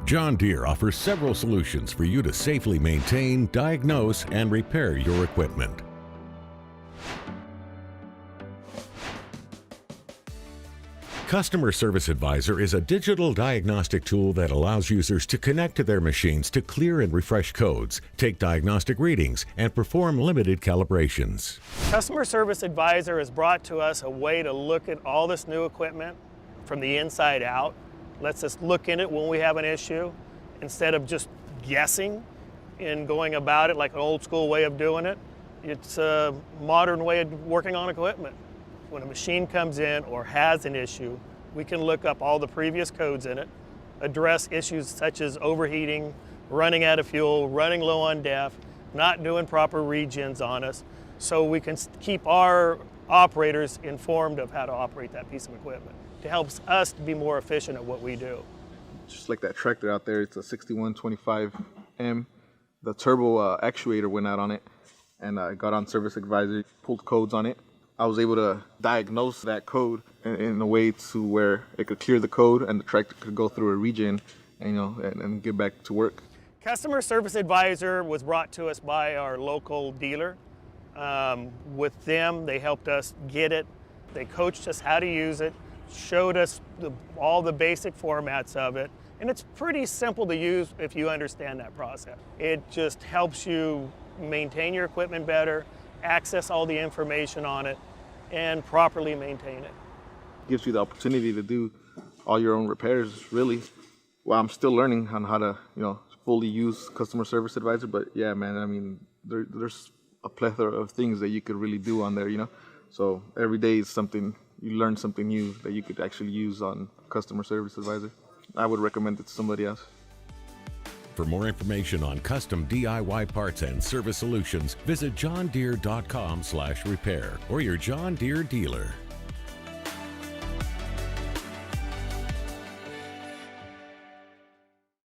John Deere offers several solutions for you to safely maintain, diagnose, and repair your equipment. Customer Service ADVISOR is a digital diagnostic tool that allows users to connect to their machines to clear and refresh codes, take diagnostic readings, and perform limited calibrations. Customer Service ADVISOR has brought to us a way to look at all this new equipment from the inside out. Lets us look in it when we have an issue instead of just guessing and going about it like an old school way of doing it. It's a modern way of working on equipment. When a machine comes in or has an issue, we can look up all the previous codes in it, address issues such as overheating, running out of fuel, running low on DEF, not doing proper regens on us, so we can keep our operators informed of how to operate that piece of equipment. It helps us to be more efficient at what we do. Just like that tractor out there, it's a 6125M. The turbo actuator went out on it, and I got on Service ADVISOR, pulled codes on it. I was able to diagnose that code in a way to where it could clear the code and the tractor could go through a regen and get back to work. Customer Service ADVISOR was brought to us by our local dealer. With them, they helped us get it. They coached us how to use it, showed us all the basic formats of it, and it's pretty simple to use if you understand that process. It just helps you maintain your equipment better, access all the information on it, and properly maintain it. Gives you the opportunity to do all your own repairs, really. Well, I'm still learning on how to, fully use Customer Service ADVISOR, but yeah, man, I mean, there's a plethora of things that you could really do on there, So every day is something, you learn something new that you could actually use on Customer Service ADVISOR. I would recommend it to somebody else. For more information on custom DIY parts and service solutions, visit johndeere.com/repair or your John Deere dealer.